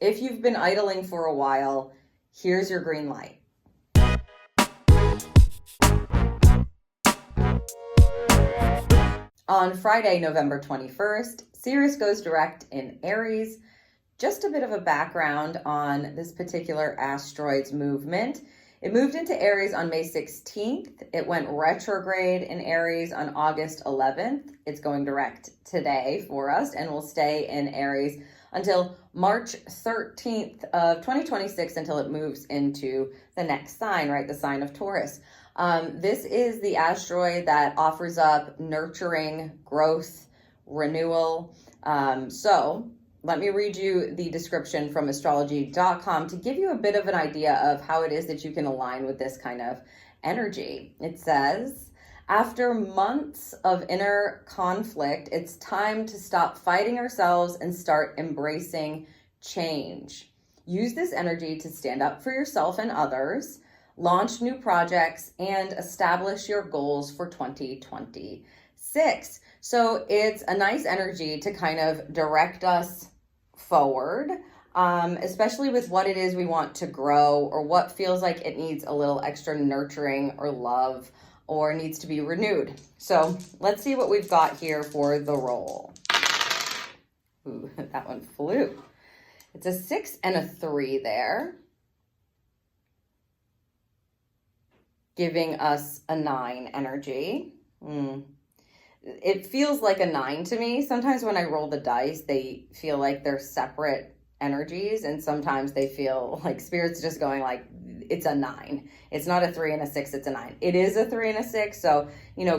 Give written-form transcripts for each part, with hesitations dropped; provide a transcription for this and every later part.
If you've been idling for a while, here's your green light. On Friday, November 21st, Ceres goes direct in Aries. Just a bit of a background on this particular asteroid's movement. It moved into Aries on May 16th. It went retrograde in Aries on August 11th. It's going direct today for us and will stay in Aries until March 13th of 2026 until it moves into the next sign, right? The sign of Taurus. This is the asteroid that offers up nurturing, growth, renewal. So let me read you the description from astrology.com to give you a bit of an idea of how it is that you can align with this kind of energy. It says, after months of inner conflict, it's time to stop fighting ourselves and start embracing change. Use this energy to stand up for yourself and others, launch new projects, and establish your goals for 2026. So it's a nice energy to kind of direct us forward, especially with what it is we want to grow or what feels like it needs a little extra nurturing or love or needs to be renewed. So let's see what we've got here for the roll. Ooh, that one flew. It's a 6 and a 3 there, giving us a 9 energy. It feels like a 9 to me. Sometimes when I roll the dice, they feel like they're separate energies, and sometimes they feel like Spirit's just going like, it's a 9. It's not a 3 and a 6, it's a 9. It is a 3 and a 6, so,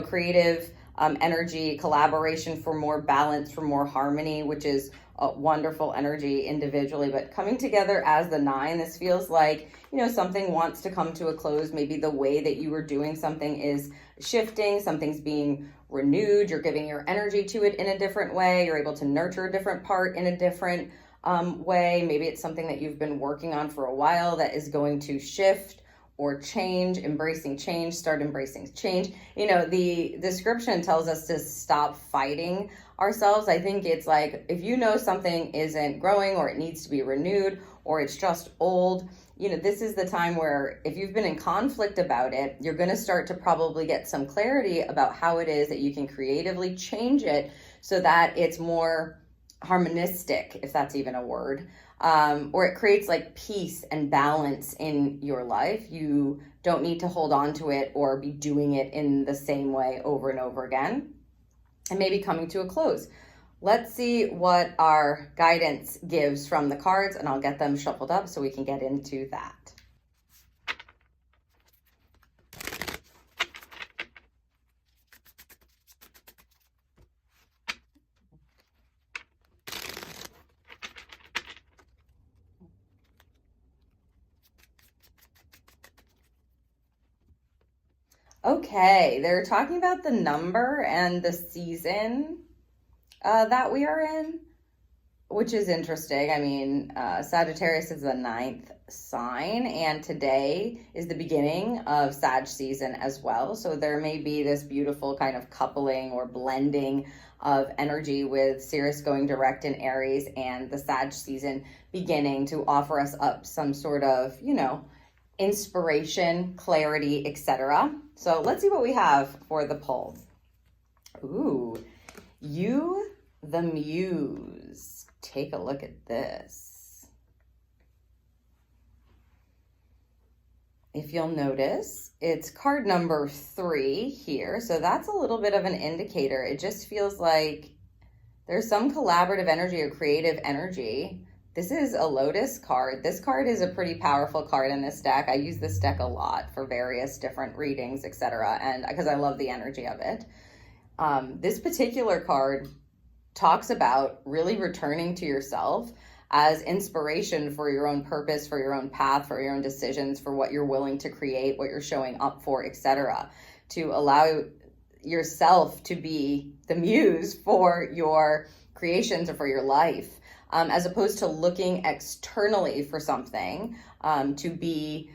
creative energy, collaboration for more balance, for more harmony, which is a wonderful energy individually, but coming together as the 9, this feels like, something wants to come to a close. Maybe the way that you were doing something is shifting, something's being renewed, you're giving your energy to it in a different way, you're able to nurture a different part in a different way. Maybe it's something that you've been working on for a while that is going to shift or change, embracing change, start embracing change. The description tells us to stop fighting ourselves. I think it's like, if something isn't growing or it needs to be renewed or it's just old, this is the time where if you've been in conflict about it, you're going to start to probably get some clarity about how it is that you can creatively change it so that it's more harmonistic, if that's even a word, or it creates like peace and balance in your life. You don't need to hold on to it or be doing it in the same way over and over again, and maybe coming to a close. Let's see what our guidance gives from the cards, and I'll get them shuffled up so we can get into that. Okay, they're talking about the number and the season that we are in, which is interesting. I mean, Sagittarius is the 9th sign, and today is the beginning of Sag season as well. So there may be this beautiful kind of coupling or blending of energy with Ceres going direct in Aries and the Sag season beginning to offer us up some sort of, inspiration, clarity, etc. So let's see what we have for the pull. Ooh, you, the Muse. Take a look at this. If you'll notice, it's card number 3 here. So that's a little bit of an indicator. It just feels like there's some collaborative energy or creative energy. This is a Lotus card. This card is a pretty powerful card in this deck. I use this deck a lot for various different readings, etc., and because I love the energy of it. This particular card talks about really returning to yourself as inspiration for your own purpose, for your own path, for your own decisions, for what you're willing to create, what you're showing up for, etc., to allow yourself to be the muse for your creations or for your life. As opposed to looking externally for something to be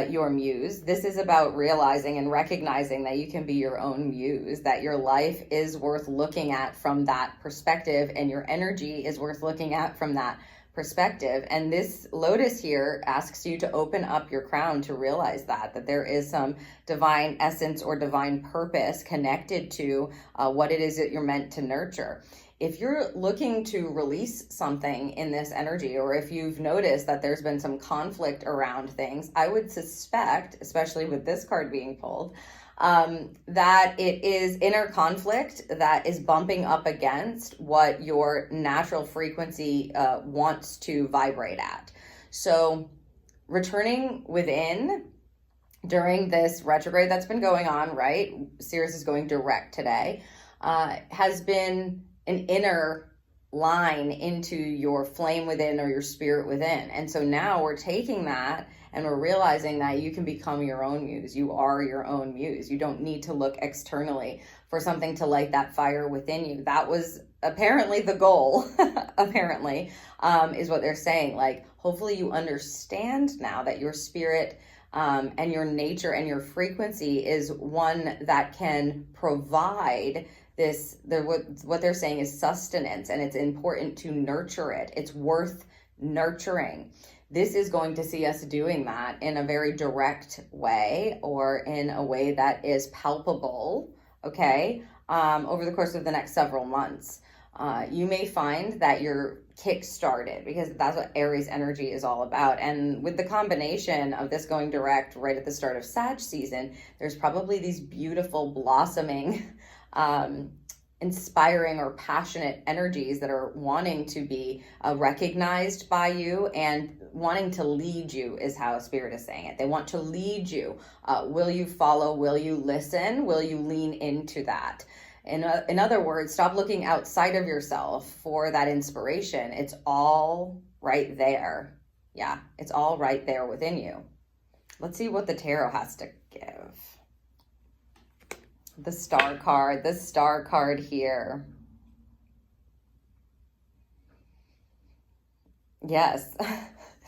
your muse. This is about realizing and recognizing that you can be your own muse, that your life is worth looking at from that perspective, and your energy is worth looking at from that perspective. And this lotus here asks you to open up your crown to realize that there is some divine essence or divine purpose connected to what it is that you're meant to nurture. If you're looking to release something in this energy, or if you've noticed that there's been some conflict around things, I would suspect, especially with this card being pulled, that it is inner conflict that is bumping up against what your natural frequency wants to vibrate at. So returning within during this retrograde that's been going on, right? Ceres is going direct today, has been an inner line into your flame within or your spirit within. And so now we're taking that and we're realizing that you can become your own muse. You are your own muse. You don't need to look externally for something to light that fire within you. That was apparently the goal, apparently, is what they're saying. Like, hopefully you understand now that your spirit and your nature and your frequency is one that can provide this, what they're saying is sustenance, and it's important to nurture it. It's worth nurturing. This is going to see us doing that in a very direct way, or in a way that is palpable, okay, over the course of the next several months. You may find that you're kick-started, because that's what Aries energy is all about. And with the combination of this going direct right at the start of Sag season, there's probably these beautiful blossoming inspiring or passionate energies that are wanting to be recognized by you and wanting to lead you, is how Spirit is saying it. They want to lead you. Will you follow? Will you listen? Will you lean into that? In other words, stop looking outside of yourself for that inspiration. It's all right there. Yeah, it's all right there within you. Let's see what the tarot has to give. The star card here. Yes,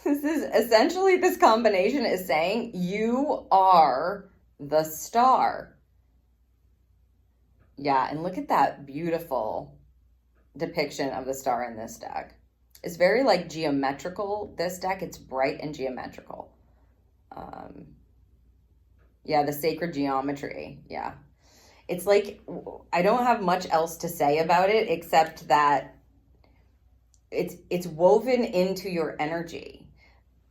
this is essentially, this combination is saying you are the star. Yeah, and look at that beautiful depiction of the star in this deck. It's very like geometrical, this deck. It's bright and geometrical. Yeah, the sacred geometry. Yeah. It's like, I don't have much else to say about it except that it's woven into your energy.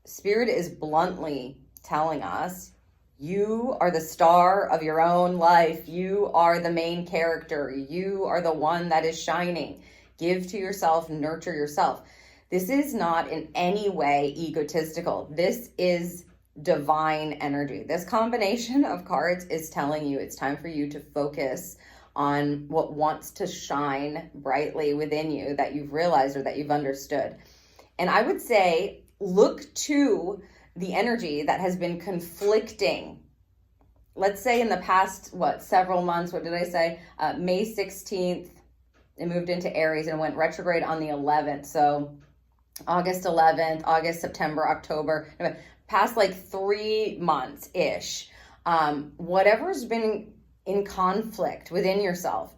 Spirit is bluntly telling us, you are the star of your own life. You are the main character. You are the one that is shining. Give to yourself, nurture yourself. This is not in any way egotistical. This is divine energy. This combination of cards is telling you it's time for you to focus on what wants to shine brightly within you, that you've realized or that you've understood. And I would say, look to the energy that has been conflicting. Let's say in the past, several months, what did I say? May 16th, it moved into Aries and went retrograde on the 11th. So August 11th, August, September, October, past like 3 months-ish. Whatever's been in conflict within yourself,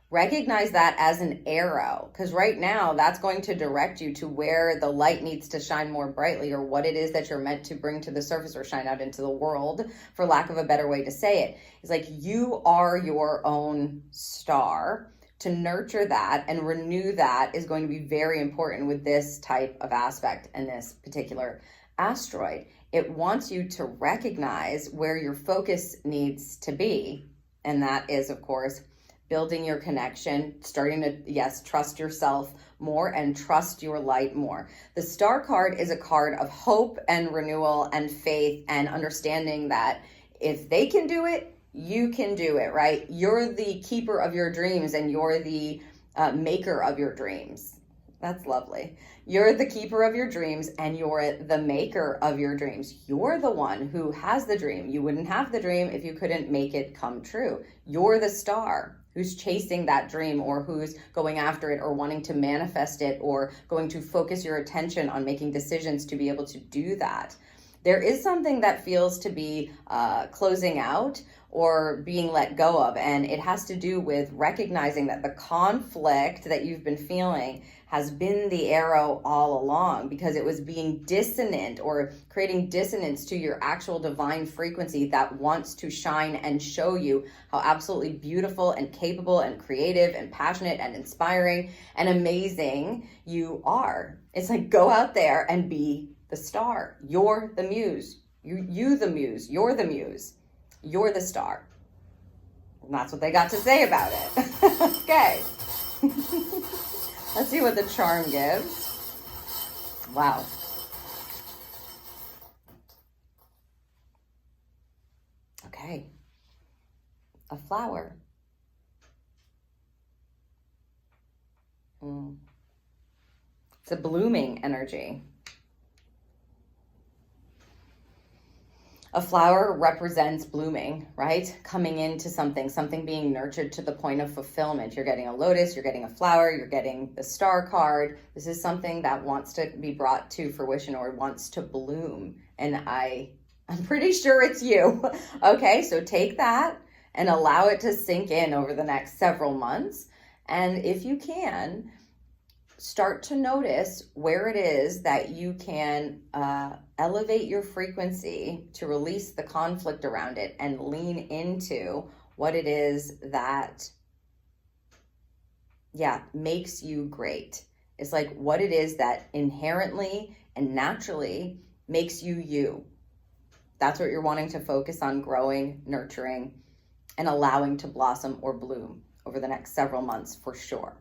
recognize that as an arrow, because right now that's going to direct you to where the light needs to shine more brightly, or what it is that you're meant to bring to the surface or shine out into the world, for lack of a better way to say it. It's like you are your own star. To nurture that and renew that is going to be very important with this type of aspect and this particular asteroid. It wants you to recognize where your focus needs to be. And that is, of course, building your connection, starting to, yes, trust yourself more and trust your light more. The star card is a card of hope and renewal and faith and understanding that if they can do it, you can do it, right? You're the keeper of your dreams and you're the maker of your dreams. That's lovely. You're the keeper of your dreams and you're the maker of your dreams. You're the one who has the dream. You wouldn't have the dream if you couldn't make it come true. You're the star who's chasing that dream, or who's going after it, or wanting to manifest it, or going to focus your attention on making decisions to be able to do that. there is something that feels to be closing out or being let go of. And it has to do with recognizing that the conflict that you've been feeling has been the arrow all along, because it was being dissonant or creating dissonance to your actual divine frequency that wants to shine and show you how absolutely beautiful and capable and creative and passionate and inspiring and amazing you are. It's like, go out there and be the star. You're the muse. You the muse. You're the muse. You're the star. And that's what they got to say about it. Okay. Let's see what the charm gives. Wow. Okay. A flower. It's a blooming energy. A flower represents blooming, right? Coming into something being nurtured to the point of fulfillment. You're getting a lotus, you're getting a flower, you're getting the star card. This is something that wants to be brought to fruition or wants to bloom. And I'm pretty sure it's you. Okay, so take that and allow it to sink in over the next several months. And if you can, start to notice where it is that you can elevate your frequency to release the conflict around it and lean into what it is that, makes you great. It's like what it is that inherently and naturally makes you you. That's what you're wanting to focus on growing, nurturing, and allowing to blossom or bloom over the next several months for sure.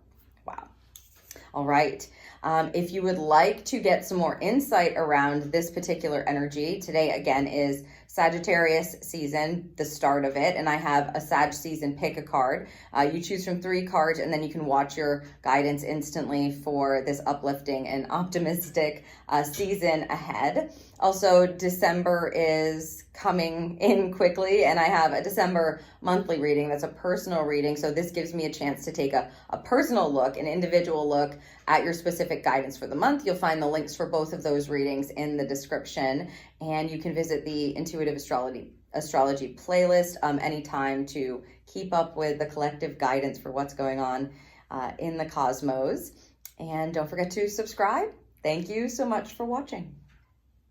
Wow. All right. If you would like to get some more insight around this particular energy, today again is Sagittarius season, the start of it, and I have a Sag season pick a card. You choose from 3 cards, and then you can watch your guidance instantly for this uplifting and optimistic season ahead. Also, December is coming in quickly, and I have a December monthly reading that's a personal reading. So this gives me a chance to take a personal look, an individual look at your specific guidance for the month. You'll find the links for both of those readings in the description, and you can visit the Intuitive Astrology playlist anytime to keep up with the collective guidance for what's going on in the cosmos. And don't forget to subscribe. Thank you so much for watching.